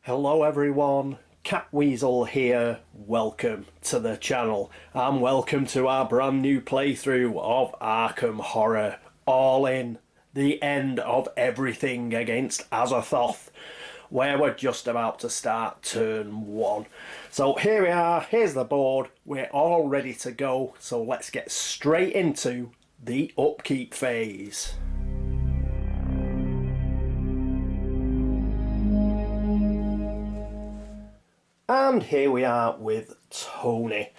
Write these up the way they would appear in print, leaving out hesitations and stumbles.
Hello everyone, Catweasel here, welcome to the channel and welcome to our brand new playthrough of Arkham Horror, all in the end of everything against Azathoth, where we're just about to start turn 1. So here we are, here's the board, we're all ready to go, so let's get straight into the upkeep phase. And here we are with Tony.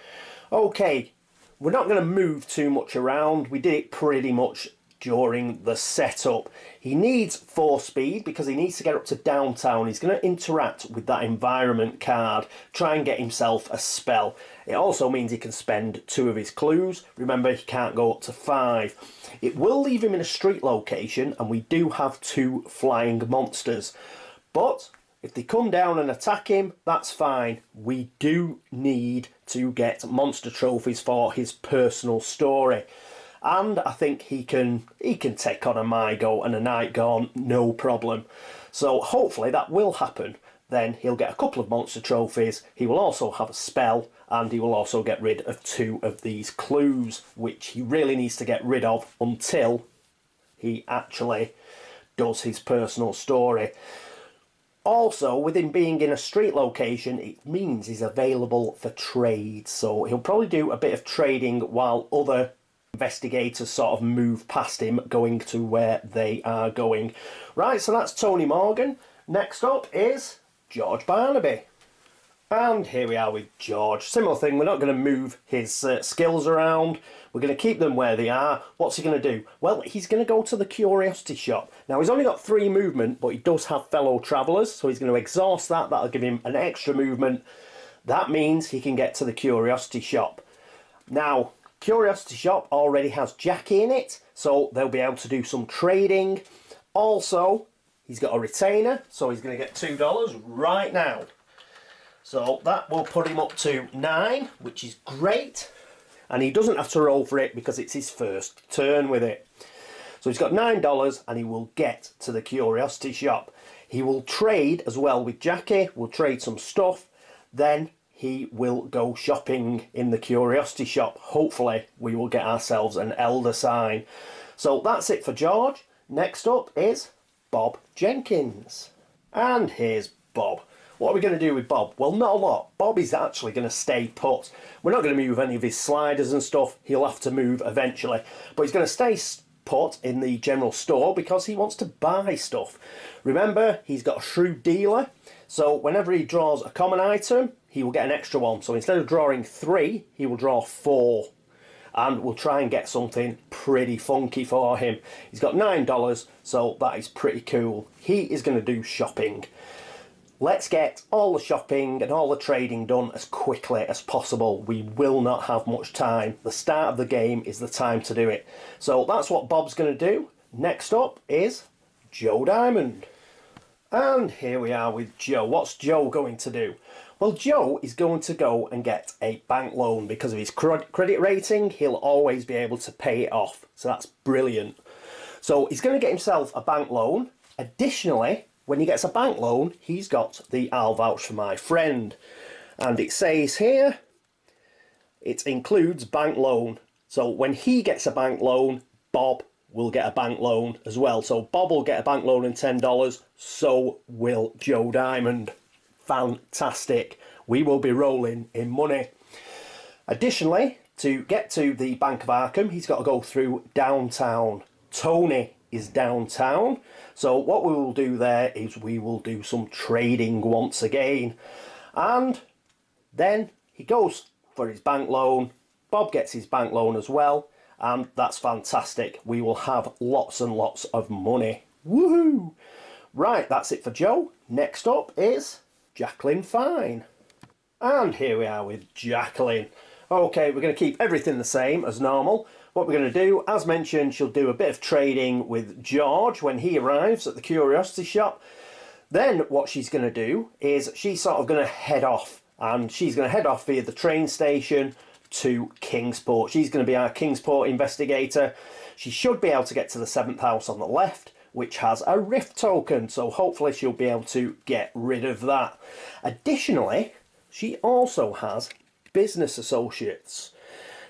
Okay, we're not going to move too much around. We did it pretty much during the setup. He needs 4 speed because he needs to get up to downtown. He's going to interact with that environment card, try and get himself a spell. It also means he can spend 2 of his clues. Remember, he can't go up to 5. It will leave him in a street location, and we do have 2 flying monsters. But if they come down and attack him, that's fine. We do need to get monster trophies for his personal story. And I think he can take on a Mygo and a Nightgaunt, no problem. So hopefully that will happen. Then he'll get a couple of monster trophies. He will also have a spell, and he will also get rid of 2 of these clues, which he really needs to get rid of until he actually does his personal story. Also, with him being in a street location, it means he's available for trade. So he'll probably do a bit of trading while other investigators sort of move past him, going to where they are going. Right, so that's Tony Morgan. Next up is George Barnaby. And here we are with George. Similar thing, we're not going to move his skills around. We're going to keep them where they are. What's he going to do? Well, he's going to go to the Curiosity Shop. Now, he's only got 3 movement, but he does have fellow travellers, so he's going to exhaust that. That'll give him an extra movement. That means he can get to the Curiosity Shop. Now, Curiosity Shop already has Jackie in it, so they'll be able to do some trading. Also, he's got a retainer, so he's going to get $2 right now. So that will put him up to 9, which is great. And he doesn't have to roll for it because it's his first turn with it. So he's got $9 and he will get to the Curiosity Shop. He will trade as well with Jackie. We'll trade some stuff. Then he will go shopping in the Curiosity Shop. Hopefully we will get ourselves an Elder Sign. So that's it for George. Next up is Bob Jenkins. And here's Bob. What are we going to do with Bob? Well, not a lot. Bob is actually going to stay put. We're not going to move any of his sliders and stuff. He'll have to move eventually. But he's going to stay put in the general store because he wants to buy stuff. Remember, he's got a shrewd dealer. So whenever he draws a common item, he will get an extra one. So instead of drawing 3, he will draw 4. And we'll try and get something pretty funky for him. He's got $9, so that is pretty cool. He is going to do shopping. Let's get all the shopping and all the trading done as quickly as possible. We will not have much time. The start of the game is the time to do it. So that's what Bob's going to do. Next up is Joe Diamond. And here we are with Joe. What's Joe going to do? Well, Joe is going to go and get a bank loan because of his credit rating. He'll always be able to pay it off. So that's brilliant. So he's going to get himself a bank loan. Additionally, when he gets a bank loan, he's got the I'll vouch for my friend. And it says here, it includes bank loan. So when he gets a bank loan, Bob will get a bank loan as well. So Bob will get a bank loan and $10, so will Joe Diamond. Fantastic. We will be rolling in money. Additionally, to get to the Bank of Arkham, he's got to go through downtown. Tony is downtown. So what we will do there is we will do some trading once again. And then he goes for his bank loan. Bob gets his bank loan as well. And that's fantastic. We will have lots and lots of money. Woohoo! Right, that's it for Joe. Next up is Jacqueline Fine. And here we are with Jacqueline. Okay, we're going to keep everything the same as normal. What we're going to do, as mentioned, she'll do a bit of trading with George when he arrives at the Curiosity Shop. Then what she's going to do is she's sort of going to head off. And she's going to head off via the train station to Kingsport. She's going to be our Kingsport investigator. She should be able to get to the 7th house on the left. which has a Rift token, so hopefully she'll be able to get rid of that. Additionally, she also has business associates.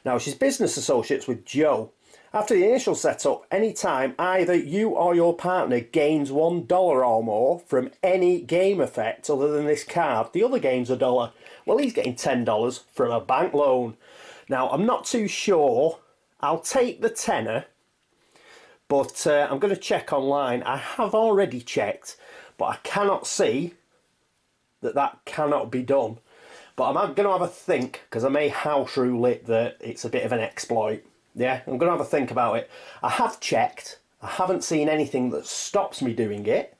Now, she's business associates with Joe. After the initial setup, anytime either you or your partner gains $1 or more from any game effect other than this card, the other gains $1. Well, he's getting $10 from a bank loan. Now, I'm not too sure. I'll take the tenner, but I'm going to check online. I have already checked, but I cannot see that that cannot be done. But I'm going to have a think, because I may house rule it that it's a bit of an exploit. Yeah, I'm going to have a think about it. I have checked. I haven't seen anything that stops me doing it.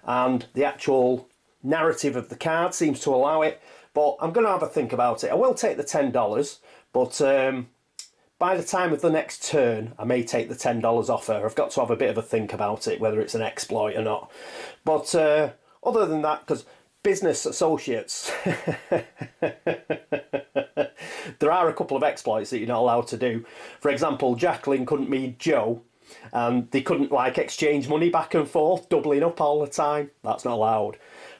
And the actual narrative of the card seems to allow it. But I'm going to have a think about it. I will take the $10, but by the time of the next turn, I may take the $10 off her. I've got to have a bit of a think about it, whether it's an exploit or not. But other than that, because business associates, there are a couple of exploits that you're not allowed to do. For example, Jacqueline couldn't meet Joe, and they couldn't like exchange money back and forth, doubling up all the time. That's not allowed.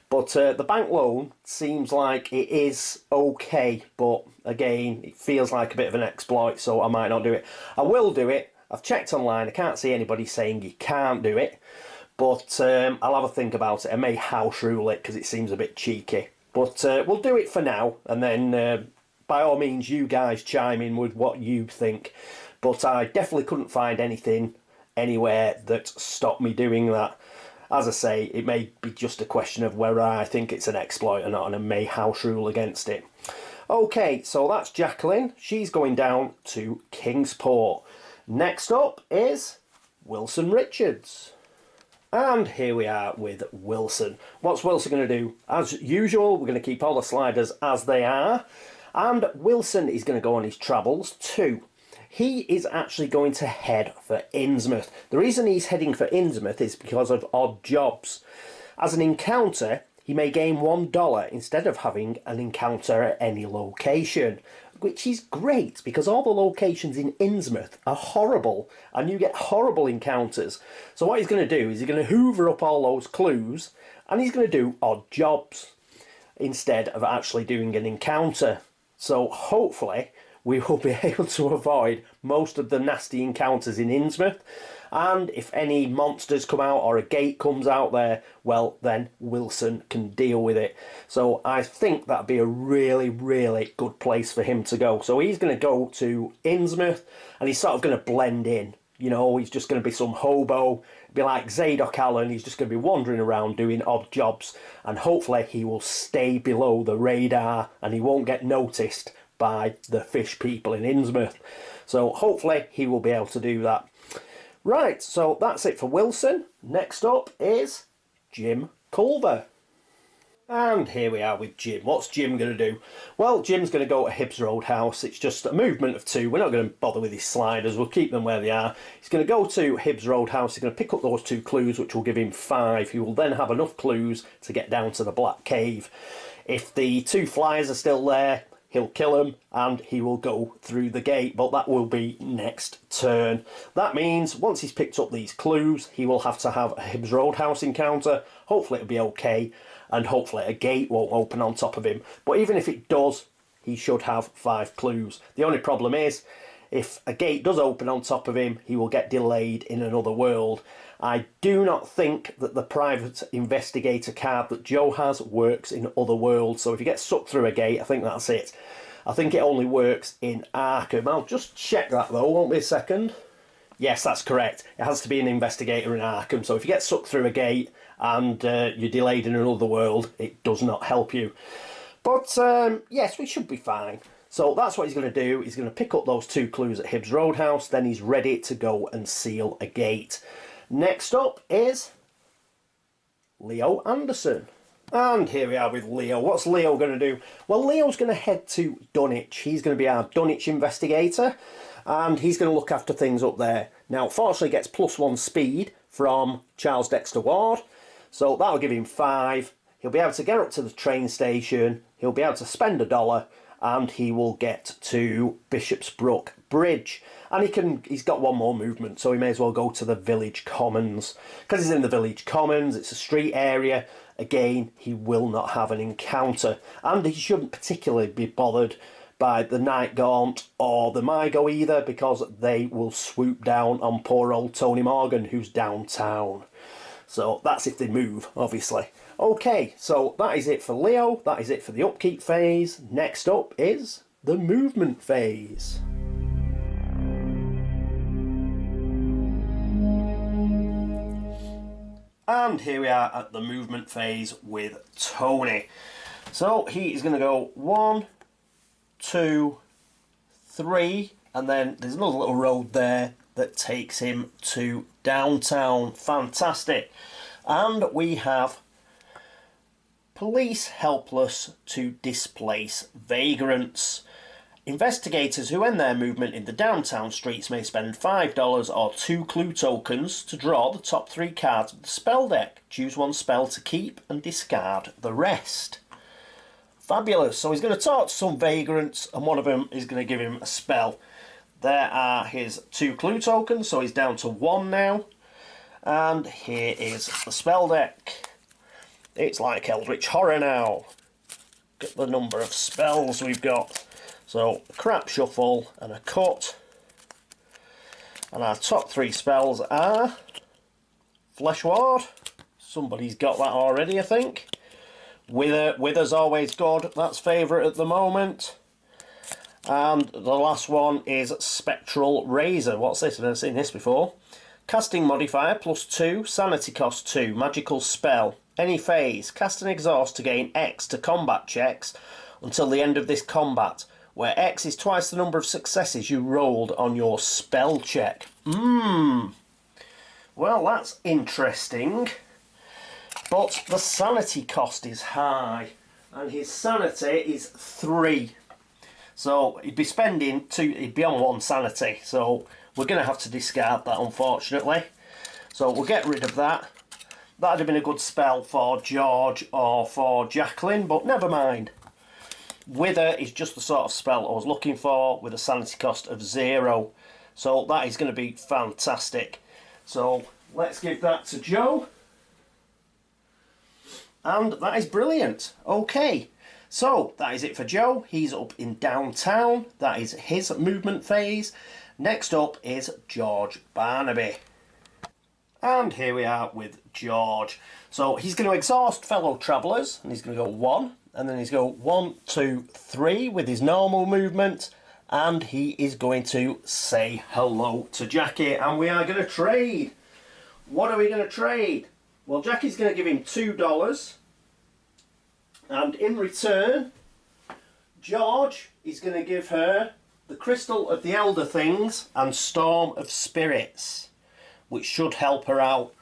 But the bank loan seems like it is okay, but again, it feels like a bit of an exploit, so I might not do it. I will do it. I've checked online. I can't see anybody saying you can't do it, but I'll have a think about it. I may house rule it because it seems a bit cheeky. But we'll do it for now, and then by all means, you guys chime in with what you think. But I definitely couldn't find anything anywhere that stopped me doing that. As I say, it may be just a question of whether I think it's an exploit or not, and I may house rule against it. Okay, so that's Jacqueline. She's going down to Kingsport. Next up is Wilson Richards. And here we are with Wilson. What's Wilson going to do? As usual, we're going to keep all the sliders as they are. And Wilson is going to go on his travels too. He is actually going to head for Innsmouth. The reason he's heading for Innsmouth is because of odd jobs. As an encounter, he may gain $1 instead of having an encounter at any location, which is great because all the locations in Innsmouth are horrible and you get horrible encounters. So what he's going to do is he's going to hoover up all those clues and he's going to do odd jobs instead of actually doing an encounter. So hopefully we will be able to avoid most of the nasty encounters in Innsmouth. And if any monsters come out or a gate comes out there, well, then Wilson can deal with it. So I think that'd be a really, really good place for him to go. So he's going to go to Innsmouth and he's sort of going to blend in. You know, he's just going to be some hobo, be like Zadok Allen. He's just going to be wandering around doing odd jobs. And hopefully he will stay below the radar and he won't get noticed by the fish people in Innsmouth. So hopefully he will be able to do that. Right, so that's it for Wilson. Next up is Jim Culver. And here we are with Jim. What's Jim going to do? Well, Jim's going to go to Hibbs Roadhouse. It's just a movement of 2. We're not going to bother with his sliders. We'll keep them where they are. He's going to go to Hibbs Roadhouse. He's going to pick up those 2 clues, which will give him 5. He will then have enough clues to get down to the Black Cave. If the 2 flyers are still there, he'll kill them and he will go through the gate, but that will be next turn. That means once he's picked up these clues, he will have to have a Hibbs Roadhouse encounter. Hopefully it'll be okay, and hopefully a gate won't open on top of him. But even if it does, he should have 5 clues. The only problem is, if a gate does open on top of him, he will get delayed in another world. I do not think that the private investigator card that Joe has works in other worlds. So if you get sucked through a gate, I think that's it. I think it only works in Arkham. I'll just check that though, won't be a second. Yes, that's correct. It has to be an investigator in Arkham. So if you get sucked through a gate and you're delayed in another world, it does not help you. But yes, we should be fine. So that's what he's going to do. He's going to pick up those 2 clues at Hibbs Roadhouse. Then he's ready to go and seal a gate. Next up is Leo Anderson. And here we are with Leo. What's Leo going to do? Well, Leo's going to head to Dunwich. He's going to be our Dunwich investigator. And he's going to look after things up there. Now, fortunately, he gets +1 speed from Charles Dexter Ward. So that'll give him 5. He'll be able to get up to the train station. He'll be able to spend $1. and he will get to Bishopsbrook Bridge. And he's got one more movement, so he may as well go to the Village Commons. Because he's in the Village Commons, it's a street area. Again, he will not have an encounter. And he shouldn't particularly be bothered by the Night Gaunt or the Mygo either, because they will swoop down on poor old Tony Morgan, who's downtown. So that's if they move, obviously. Okay, so that is it for Leo. That is it for the upkeep phase. Next up is the movement phase. And here we are at the movement phase with Tony. So he is going to go 1, 2, 3, and then there's another little road there that takes him to downtown. Fantastic. And we have police helpless to displace vagrants. Investigators who end their movement in the downtown streets may spend $5 or 2 clue tokens to draw the top 3 cards of the spell deck. Choose one spell to keep and discard the rest. Fabulous. So he's going to talk to some vagrants, and one of them is going to give him a spell. There are his 2 clue tokens, so he's down to 1 now. And here is the spell deck. It's like Eldritch Horror now. Get the number of spells we've got. So, a crap shuffle and a cut. And our top 3 spells are Flesh Ward. Somebody's got that already, I think. Wither's always good. That's favourite at the moment. And the last one is Spectral Razor. What's this? I've never seen this before. Casting modifier +2, sanity cost 2, magical spell. Any phase. Cast and exhaust to gain X to combat checks until the end of this combat, where X is twice the number of successes you rolled on your spell check. Well, that's interesting. But the sanity cost is high, and his sanity is 3. So he'd be spending 2, he'd be on 1 sanity. So we're going to have to discard that, unfortunately. So we'll get rid of that. That'd have been a good spell for George or for Jacqueline, but never mind. Wither is just the sort of spell I was looking for, with a sanity cost of 0. So that is going to be fantastic. So let's give that to Joe. And that is brilliant. Okay, so that is it for Joe. He's up in downtown. That is his movement phase. Next up is George Barnaby. And here we are with George. So he's going to exhaust fellow travellers, and he's going to go 1, and then he's going to go 1, 2, 3 with his normal movement, and he is going to say hello to Jackie, and we are going to trade. What are we going to trade? Well, Jackie's going to give him $2, and in return, George is going to give her the Crystal of the Elder Things and Storm of Spirits, which should help her out.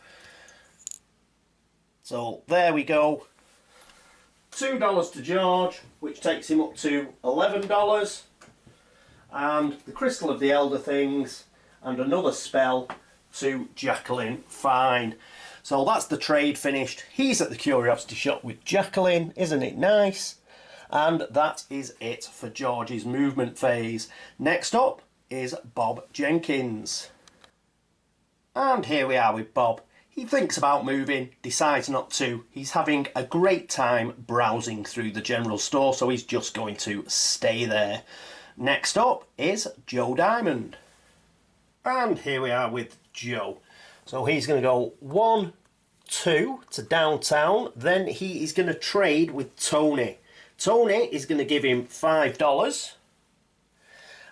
So there we go. $2 to George, which takes him up to $11, and the Crystal of the Elder Things and another spell to Jacqueline. Fine. So that's the trade finished. He's at the Curiosity Shop with Jacqueline. Isn't it nice? And that is it for George's movement phase. Next up is Bob Jenkins. And here we are with Bob. He thinks about moving, decides not to. He's having a great time browsing through the general store, so he's just going to stay there. Next up is Joe Diamond. And here we are with Joe. So he's going to go 1, 2 to downtown. Then he is going to trade with Tony. Tony is going to give him $5.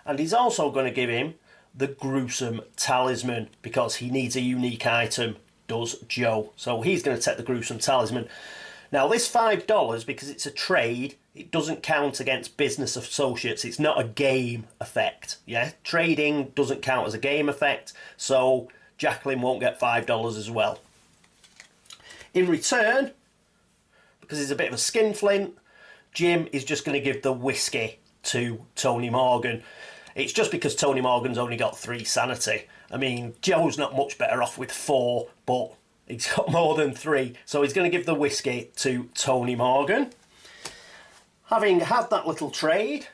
And he's also going to give him the Gruesome Talisman, because he needs a unique item, does Joe. So he's going to take the Gruesome Talisman. Now this $5, because it's a trade, it doesn't count against business associates. It's not a game effect. Yeah, trading doesn't count as a game effect, so Jacqueline won't get $5 as well. In return, because he's a bit of a skinflint, Jim is just going to give the whiskey to Tony Morgan. It's just because Tony Morgan's only got 3 sanity. I mean, Joe's not much better off with 4, but he's got more than 3. So he's going to give the whiskey to Tony Morgan. Having had that little trade,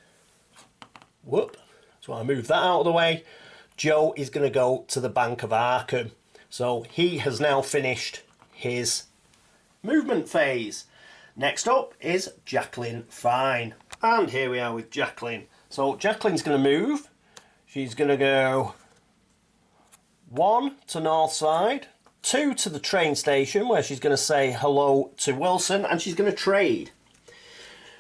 Whoop. So I move that out of the way. Joe is going to go to the Bank of Arkham. So he has now finished his movement phase. Next up is Jacqueline Fine. And here we are with Jacqueline. So Jacqueline's going to move. She's going to go 1 to North Side, 2 to the train station where she's going to say hello to Wilson, and she's going to trade.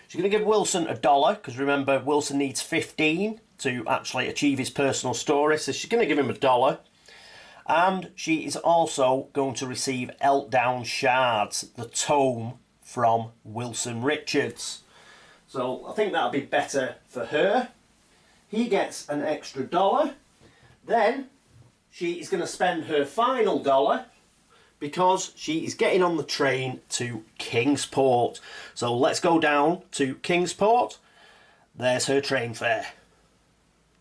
She's going to give Wilson $1 because remember Wilson needs 15 to actually achieve his personal story, so she's going to give him $1. And she is also going to receive Eltdown Shards, the tome from Wilson Richards. So I think that'll be better for her. He gets an extra $1. Then she is going to spend her final $1 because she is getting on the train to Kingsport. So let's go down to Kingsport. There's her train fare.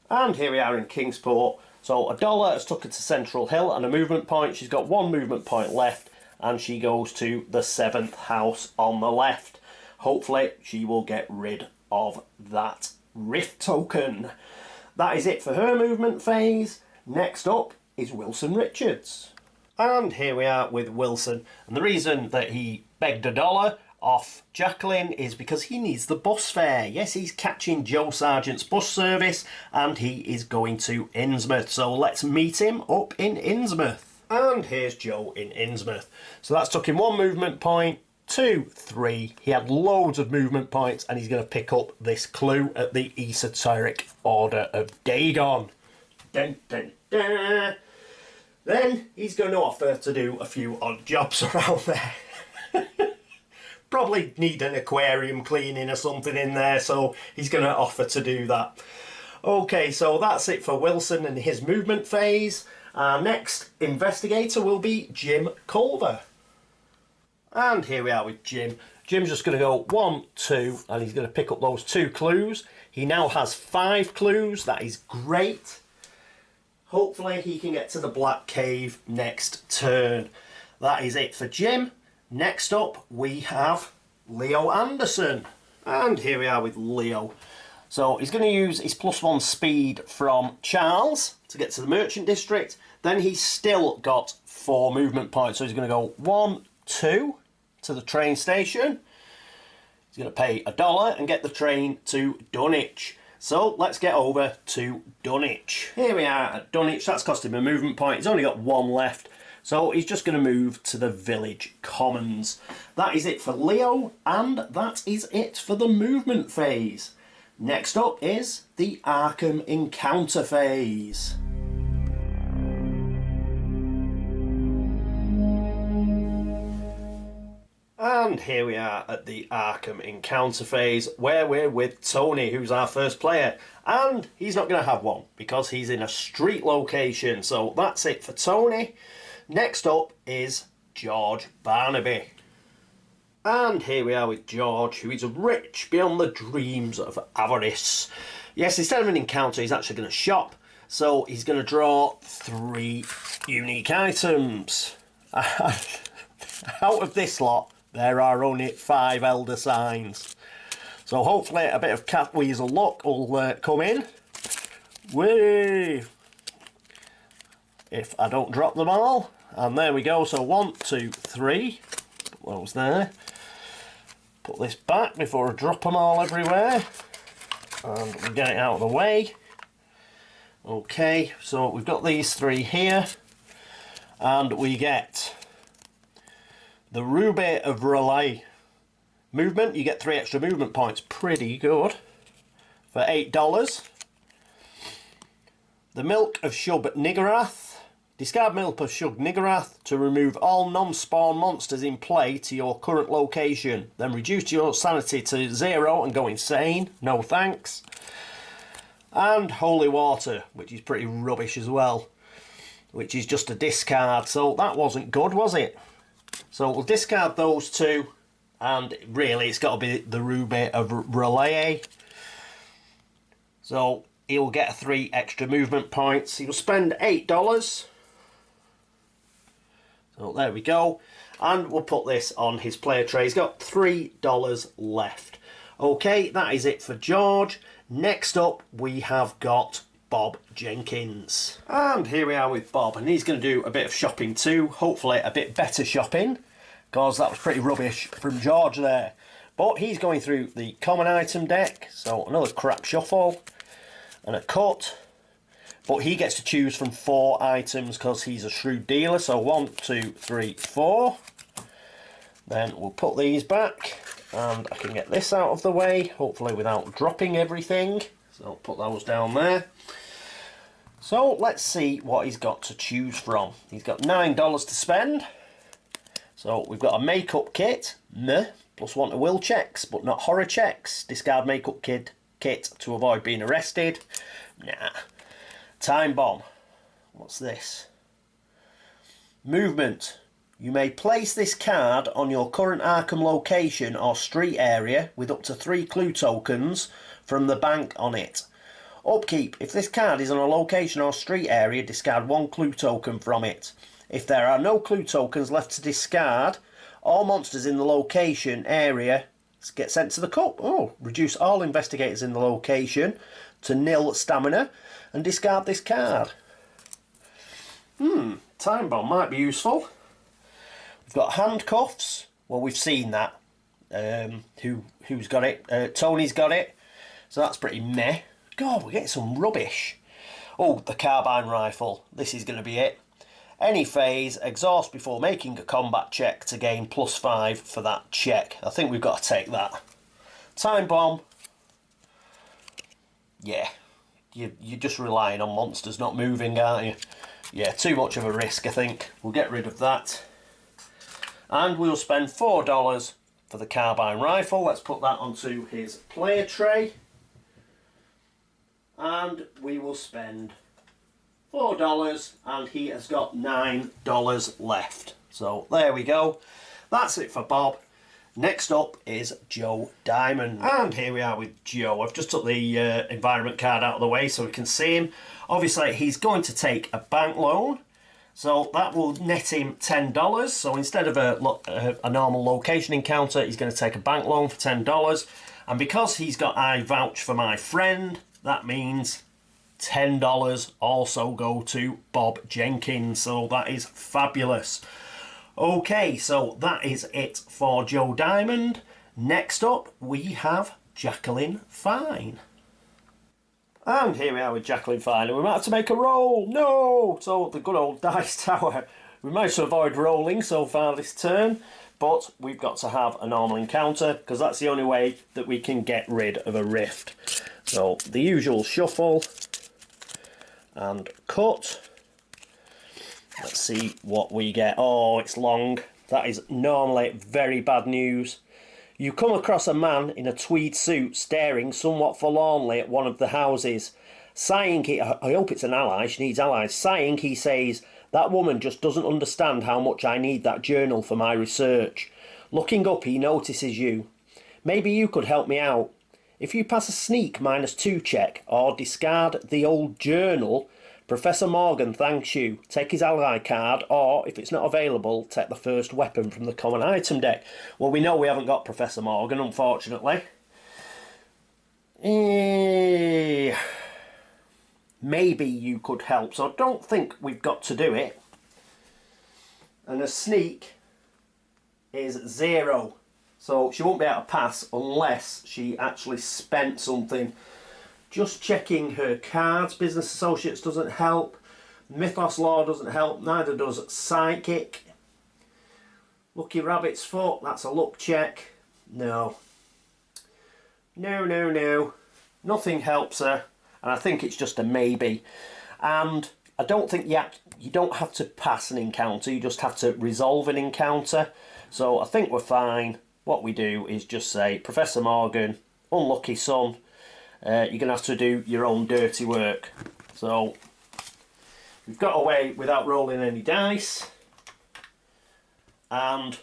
And here we are in Kingsport. So $1 has took her to Central Hill and a movement point. She's got 1 movement point left and she goes to the 7th house on the left. Hopefully she will get rid of that Rift token. That is it for her movement phase. Next up is Wilson Richards. And here we are with Wilson. And the reason that he begged $1 off Jacqueline is because he needs the bus fare. Yes, he's catching Joe Sargent's bus service and he is going to Innsmouth. So let's meet him up in Innsmouth. And here's Joe in Innsmouth. So that's took him 1 movement point, 2, 3. He had loads of movement points and he's going to pick up this clue at the Esoteric Order of Dagon. Dun, dun, dun. Then he's going to offer to do a few odd jobs around there. Probably need an aquarium cleaning or something in there, so he's going to offer to do that. Okay, so that's it for Wilson and his movement phase. Our next investigator will be Jim Culver. And here we are with Jim. Jim's just going to go 1, 2, and he's going to pick up those 2 clues. He now has 5 clues. That is great. Hopefully he can get to the Black Cave next turn. That is it for Jim. Next up we have Leo Anderson. And here we are with Leo. So he's going to use his +1 speed from Charles to get to the Merchant District. Then he's still got 4 movement points. So he's going to go 1, 2 to the train station. He's going to pay $1 and get the train to Dunwich. So let's get over to Dunwich. Here we are at Dunwich. That's cost him a movement point. He's only got 1 left. So he's just going to move to the Village Commons. That is it for Leo, and that is it for the movement phase. Next up is the Arkham Encounter phase. And here we are at the Arkham Encounter phase where we're with Tony, who's our first player. And he's not going to have one because he's in a street location. So that's it for Tony. Next up is George Barnaby. And here we are with George, who is rich beyond the dreams of avarice. Yes, instead of an encounter, he's actually going to shop. So he's going to draw 3 unique items. Out of this lot, there are only 5 Elder Signs. So hopefully a bit of Catweasel luck will come in. Whee! If I don't drop them all. And there we go. So 1, 2, 3. Put those there. Put this back before I drop them all everywhere. And we get it out of the way. Okay, so we've got these 3 here. And we get the Ruby of Relay. Movement, you get 3 extra movement points. Pretty good. For $8. The Milk of Shub Niggurath. Discard Milk of Shub Niggurath to remove all non-spawn monsters in play to your current location. Then reduce your sanity to 0 and go insane. No thanks. And Holy Water, which is pretty rubbish as well. Which is just a discard. So that wasn't good, was it? So we'll discard those 2. And really it's got to be the Ruby of Relay. So he'll get 3 extra movement points. He'll spend $8. So there we go. And we'll put this on his player tray. He's got $3 left. Okay, that is it for George. Next up, we have got Bob Jenkins. And here we are with Bob, and he's going to do a bit of shopping too. Hopefully a bit better shopping, because that was pretty rubbish from George there. But he's going through the common item deck, so another crap shuffle and a cut. But he gets to choose from 4 items because he's a shrewd dealer. So 1, 2, 3, 4. Then we'll put these back, and I can get this out of the way, hopefully without dropping everything. So I'll put those down there. So let's see what he's got to choose from. He's got $9 to spend. So we've got a makeup kit, +1 to will checks, but not horror checks. Discard makeup kit to avoid being arrested. Nah. Time bomb. What's this? Movement. You may place this card on your current Arkham location or street area with up to 3 clue tokens from the bank on it. Upkeep. If this card is on a location or street area, discard 1 clue token from it. If there are no clue tokens left to discard, all monsters in the location area get sent to the cup. Oh, reduce all investigators in the location to 0 stamina and discard this card. Time bomb might be useful. We've got handcuffs. Well, we've seen that. Who's got it? Tony's got it. So that's pretty meh. God, we're getting some rubbish. Oh, the carbine rifle. This is going to be it. Any phase, exhaust before making a combat check to gain +5 for that check. I think we've got to take that. Time bomb. Yeah. You're just relying on monsters not moving, aren't you? Yeah, too much of a risk, I think. We'll get rid of that. And we'll spend $4 for the carbine rifle. Let's put that onto his player tray. And we will spend $4, and he has got $9 left. So there we go. That's it for Bob. Next up is Joe Diamond. And here we are with Joe. I've just took the environment card out of the way so we can see him. Obviously, he's going to take a bank loan. So that will net him $10. So instead of a normal location encounter, he's going to take a bank loan for $10. And because he's got I vouch for my friend, that means $10 also go to Bob Jenkins. So that is fabulous. Okay, so that is it for Joe Diamond. Next up, we have Jacqueline Fine. And here we are with Jacqueline Fine, and we might have to make a roll. No! So the good old dice tower. We managed to avoid rolling so far this turn, but we've got to have a normal encounter because that's the only way that we can get rid of a rift. So the usual shuffle and cut. Let's see what we get. Oh, it's long. That is normally very bad news. You come across a man in a tweed suit staring somewhat forlornly at one of the houses. Sighing, I hope it's an ally, she needs allies. Sighing, he says, "That woman just doesn't understand how much I need that journal for my research." Looking up, he notices you. "Maybe you could help me out. If you pass a sneak -2 check or discard the old journal, Professor Morgan thanks you. Take his ally card, or if it's not available, take the first weapon from the common item deck." Well, we know we haven't got Professor Morgan, unfortunately. Maybe you could help, so I don't think we've got to do it. And a sneak is 0. So she won't be able to pass unless she actually spent something. Just checking her cards. Business Associates doesn't help. Mythos Law doesn't help. Neither does Psychic. Lucky Rabbit's Foot. That's a luck check. No. No. Nothing helps her. And I think it's just a maybe. And I don't think you don't have to pass an encounter. You just have to resolve an encounter. So I think we're fine. What we do is just say, Professor Morgan, unlucky son. You're going to have to do your own dirty work. So we've got away without rolling any dice, and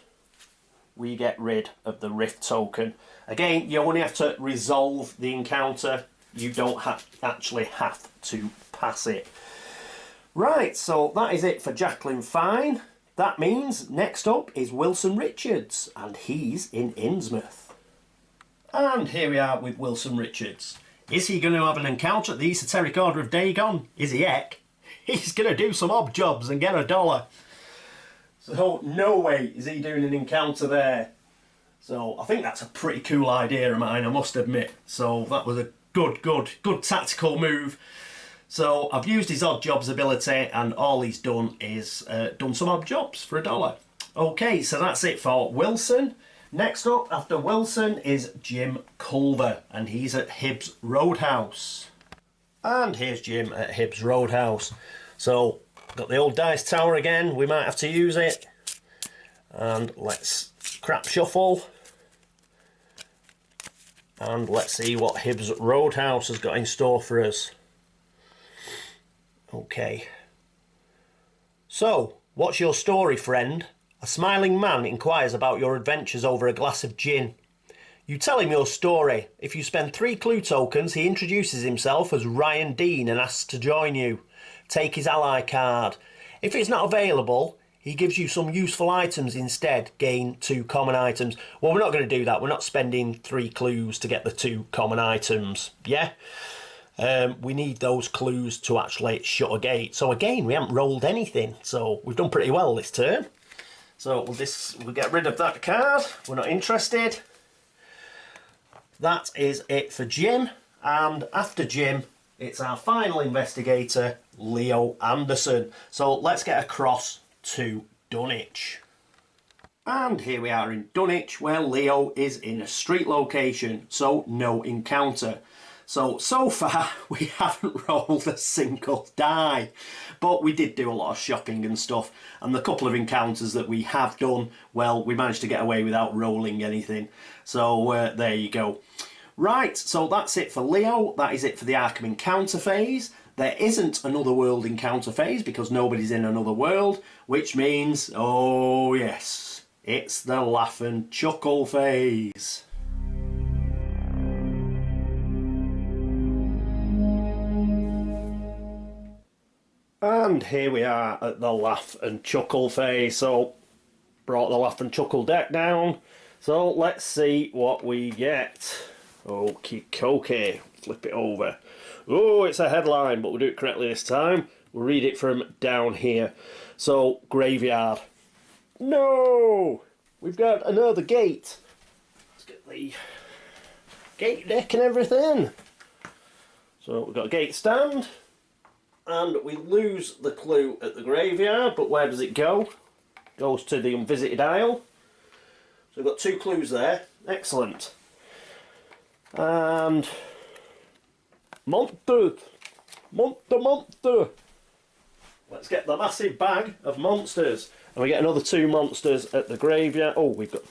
we get rid of the rift token. Again, you only have to resolve the encounter. You don't actually have to pass it. Right, so that is it for Jacqueline Fine. That means next up is Wilson Richards, and he's in Innsmouth. And here we are with Wilson Richards. Is he going to have an encounter at the Esoteric Order of Dagon? Is he heck? He's going to do some odd jobs and get $1. So no way is he doing an encounter there. So I think that's a pretty cool idea of mine, I must admit. So that was a good tactical move. So I've used his odd jobs ability, and all he's done is done some odd jobs for $1. Okay, so that's it for Wilson. Next up after Wilson is Jim Culver, and he's at Hibbs Roadhouse. And here's Jim at Hibbs Roadhouse. So got the old dice tower again, we might have to use it. And let's crap shuffle. And let's see what Hibbs Roadhouse has got in store for us. Okay. So, what's your story, friend? A smiling man inquires about your adventures over a glass of gin. You tell him your story. If you spend 3 clue tokens, he introduces himself as Ryan Dean and asks to join you. Take his ally card. If it's not available, he gives you some useful items instead. Gain 2 common items. Well, we're not going to do that. We're not spending 3 clues to get the 2 common items. Yeah? We need those clues to actually shut a gate. So again, we haven't rolled anything. So we've done pretty well this turn. So we'll get rid of that card. We're not interested. That is it for Jim. And after Jim, it's our final investigator, Leo Anderson. So let's get across to Dunwich. And here we are in Dunwich, where Leo is in a street location, so no encounter. So far we haven't rolled a single die, but we did do a lot of shopping and stuff, and the couple of encounters that we have done, well, we managed to get away without rolling anything. So there you go. Right, so that's it for Leo. That is it for the Arkham encounter phase. There isn't another world encounter phase because nobody's in another world, which means, oh yes, it's the laugh and chuckle phase. And here we are at the laugh and chuckle phase. So, brought the laugh and chuckle deck down. So, let's see what we get. Okie dokie, flip it over. Oh, it's a headline, but we'll do it correctly this time. We'll read it from down here. So, graveyard. No! We've got another gate. Let's get the gate deck and everything. So, we've got a gate stand. And we lose the clue at the graveyard, but where does it go? Goes to the unvisited isle. So we've got 2 clues there. Excellent. And monster. Let's get the massive bag of monsters. And we get another 2 monsters at the graveyard. Oh, we've got...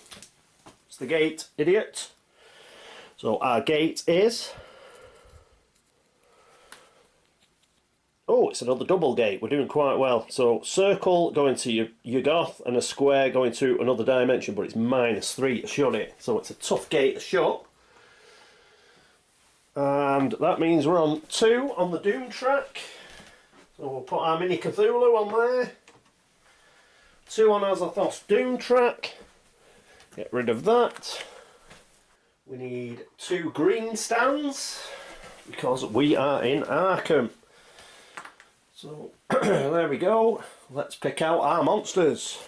It's the gate, idiot. So our gate is... Oh, it's another double gate. We're doing quite well. So, circle going to Yuggoth and a square going to another dimension, but it's -3 to shut it. So it's a tough gate to shut. And that means we're on 2 on the Doom track. So we'll put our mini Cthulhu on there. 2 on Azathoth's Doom track. Get rid of that. We need 2 green stands because we are in Arkham. So, there we go. Let's pick out our monsters.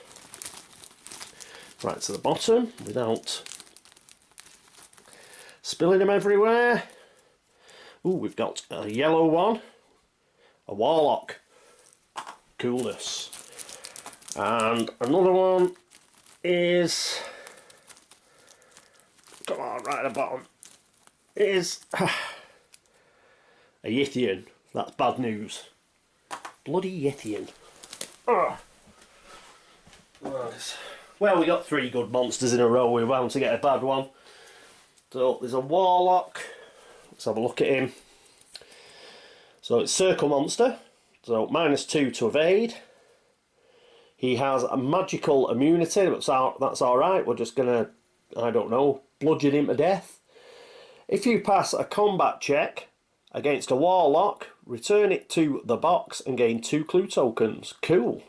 Right to the bottom, without spilling them everywhere. Ooh, we've got a yellow one. A Warlock. Coolness. And another one is... Come on, right at the bottom. Is... a Yithian. That's bad news. Bloody Yithian. Well, we got 3 good monsters in a row. We're bound to get a bad one. So there's a Warlock. Let's have a look at him. So it's Circle Monster. So -2 to evade. He has a magical immunity. That's alright. We're just going to, I don't know, bludgeon him to death. If you pass a combat check against a Warlock, return it to the box and gain 2 clue tokens. Cool.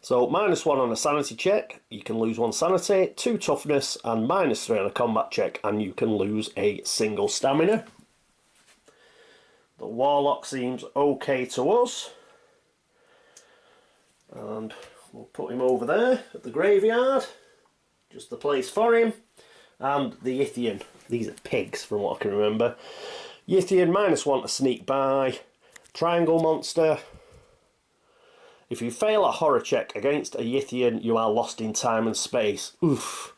So -1 on a sanity check, you can lose 1 sanity, 2 toughness, and -3 on a combat check, and you can lose a single stamina. The Warlock seems okay to us. And we'll put him over there at the graveyard. Just the place for him. And the Yithian. These are pigs from what I can remember. Yithian, -1 to sneak by. Triangle monster. If you fail a horror check against a Yithian, you are lost in time and space. Oof.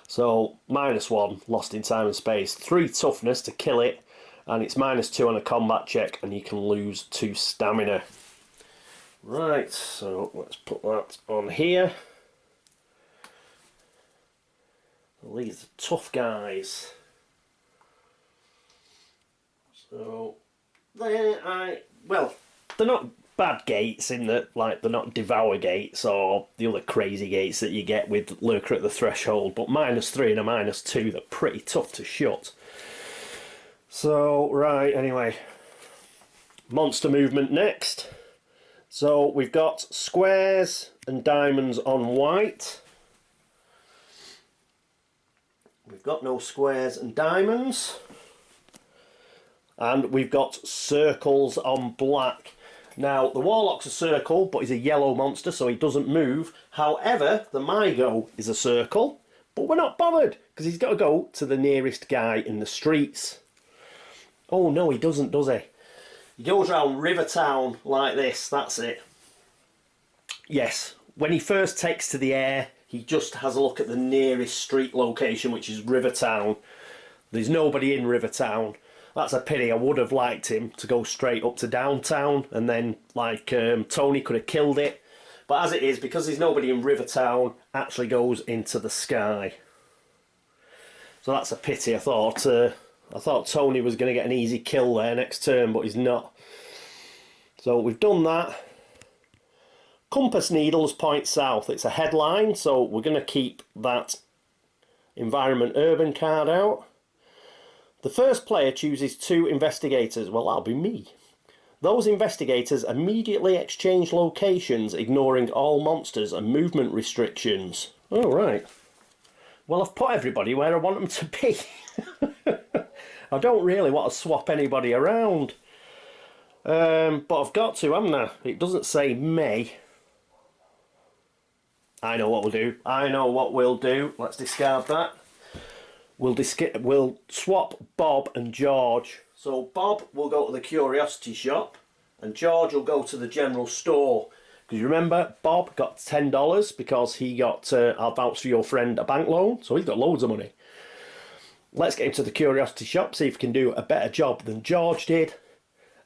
So, -1, lost in time and space. 3 toughness to kill it. And it's -2 on a combat check, and you can lose 2 stamina. Right, so let's put that on here. Well, these are tough guys. So, they're not bad gates in that, like, they're not Devour gates or the other crazy gates that you get with Lurker at the Threshold, but -3 and a -2, they're pretty tough to shut. So, right, anyway. Monster movement next. So, we've got squares and diamonds on white. We've got no squares and diamonds. And we've got circles on black. Now, the Warlock's a circle, but he's a yellow monster, so he doesn't move. However, the Mygo is a circle, but we're not bothered, because he's got to go to the nearest guy in the streets. Oh, no, he doesn't, does he? He goes around Rivertown like this, that's it. Yes, when he first takes to the air, he just has a look at the nearest street location, which is Rivertown. There's nobody in Rivertown. That's a pity. I would have liked him to go straight up to downtown, and then, like, Tony could have killed it. But as it is, because there's nobody in Rivertown, actually goes into the sky. So that's a pity. I thought Tony was going to get an easy kill there next turn, but he's not. So we've done that. Compass needles point south. It's a headline, so we're going to keep that Environment Urban card out. The first player chooses 2 investigators. Well, that'll be me. Those investigators immediately exchange locations, ignoring all monsters and movement restrictions. Oh, right. Well, I've put everybody where I want them to be. I don't really want to swap anybody around. But I've got to, haven't I? It doesn't say may. I know what we'll do. I know what we'll do. Let's discard that. We'll swap Bob and George. So Bob will go to the Curiosity Shop and George will go to the general store. Because you remember, Bob got $10 because he got, I'll vouch for your friend, a bank loan. So he's got loads of money. Let's get him to the Curiosity Shop, see if he can do a better job than George did.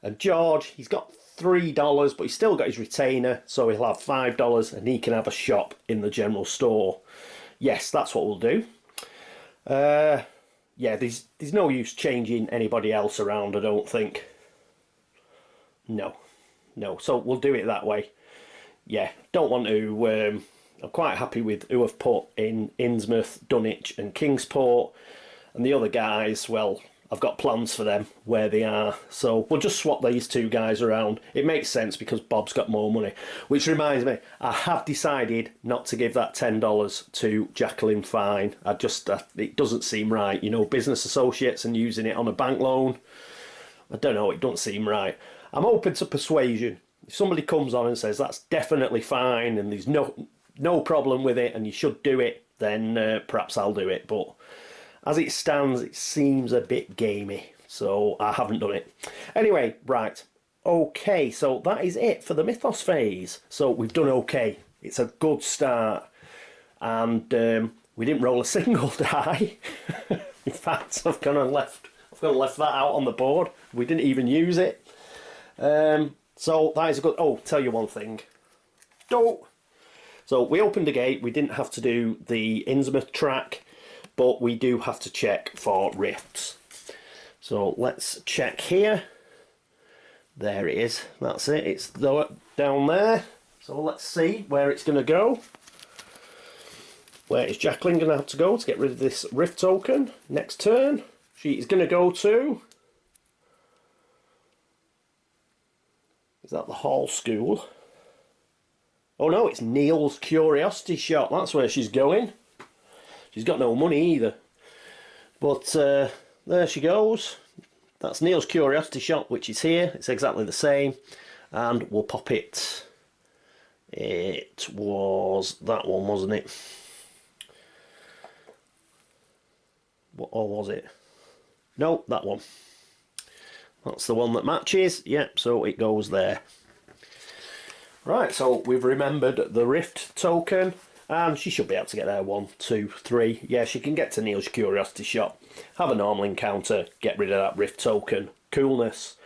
And George, he's got $3, but he's still got his retainer, so he'll have $5 and he can have a shop in the general store. Yes, that's what we'll do. Yeah, there's no use changing anybody else around, I don't think. No, so we'll do it that way. Yeah, don't want to... I'm quite happy with who I've put in Innsmouth, Dunwich and Kingsport. And the other guys, well, I've got plans for them where they are. So we'll just swap these 2 guys around. It makes sense because Bob's got more money. Which reminds me, I have decided not to give that $10 to Jacqueline Fine. It doesn't seem right. You know, business associates and using it on a bank loan. I don't know, it doesn't seem right. I'm open to persuasion. If somebody comes on and says that's definitely fine and there's no problem with it and you should do it, then perhaps I'll do it. But as it stands, it seems a bit gamey, so I haven't done it. Anyway, right, okay, so that is it for the Mythos phase. So we've done okay. It's a good start, and we didn't roll a single die. In fact, I've gone and left that out on the board. We didn't even use it. So that is a good. Oh, tell you one thing. Don't. So we opened the gate. We didn't have to do the Innsmouth track, but we do have to check for rifts. So let's check here. There it is. That's it. It's down there. So let's see where it's going to go. Where is Jacqueline going to have to go to get rid of this rift token? Next turn. She is going to go to... Is that the Hall School? Oh no, it's Neil's Curiosity Shop. That's where she's going. She's got no money either. But there she goes. that's Neil's Curiosity Shop, which is here. It's exactly the same. And we'll pop it. It was that one, wasn't it? Or was it? No, that one. That's the one that matches. Yep, so it goes there. Right, so we've remembered the Rift token. And she should be able to get there. 1, 2, 3. Yeah, she can get to Neil's Curiosity Shop. Have a normal encounter. Get rid of that Rift token. Coolness.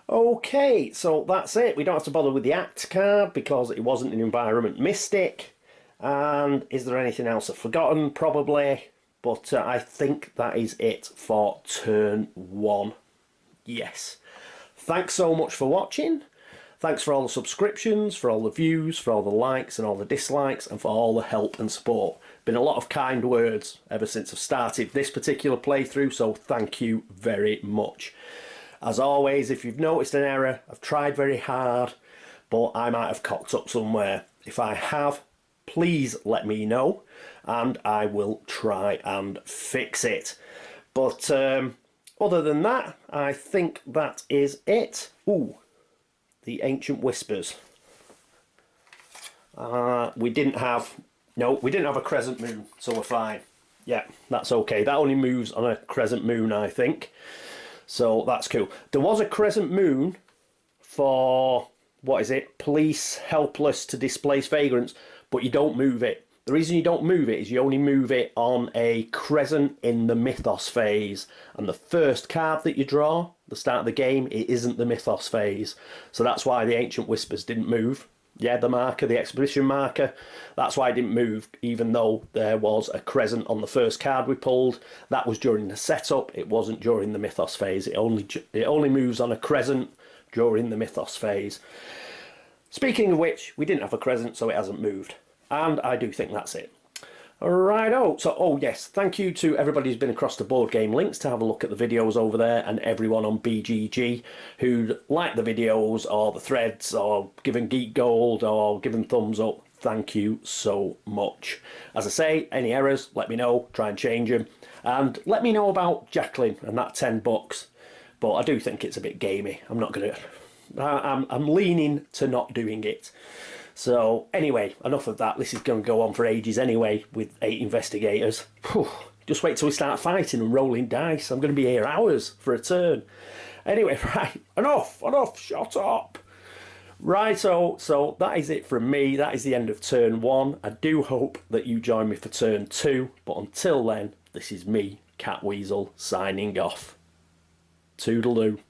Okay, so that's it. We don't have to bother with the Act card because it wasn't an Environment Mystic. And is there anything else I've forgotten? Probably. But I think that is it for turn 1. Yes. Thanks so much for watching. Thanks for all the subscriptions, for all the views, for all the likes and all the dislikes, and for all the help and support. Been a lot of kind words ever since I've started this particular playthrough, so thank you very much. As always, if you've noticed an error, I've tried very hard, but I might have cocked up somewhere. If I have, please let me know, and I will try and fix it. But other than that, I think that is it. Ooh. The Ancient Whispers. We didn't have a crescent moon, so we're fine. Yeah, that's okay. That only moves on a crescent moon, I think. So that's cool. There was a crescent moon for, what is it? Police helpless to displace vagrants, but you don't move it. The reason you don't move it is you only move it on a crescent in the Mythos phase. And the first card that you draw, the start of the game, it isn't the Mythos phase. So that's why the Ancient Whispers didn't move. Yeah, the marker, the expedition marker, that's why it didn't move, even though there was a crescent on the first card we pulled. That was during the setup, it wasn't during the Mythos phase. It only moves on a crescent during the Mythos phase. Speaking of which, we didn't have a crescent, so it hasn't moved. And I do think that's it. Righto, so oh yes, thank you to everybody who's been across the Board Game Links to have a look at the videos over there, and everyone on BGG who liked the videos or the threads or given Geek Gold or given thumbs up. Thank you so much. As I say, any errors, let me know, try and change them. And let me know about Jacqueline and that $10. But I do think it's a bit gamey. I'm not going to... I'm leaning to not doing it. So anyway, enough of that. This is going to go on for ages anyway with 8 investigators. Whew. Just wait till we start fighting and rolling dice. I'm going to be here hours for a turn. Anyway, right, enough, shut up. Right, so that is it from me. That is the end of turn 1. I do hope that you join me for turn 2. But until then, this is me, Cat Weasel, signing off. Toodaloo.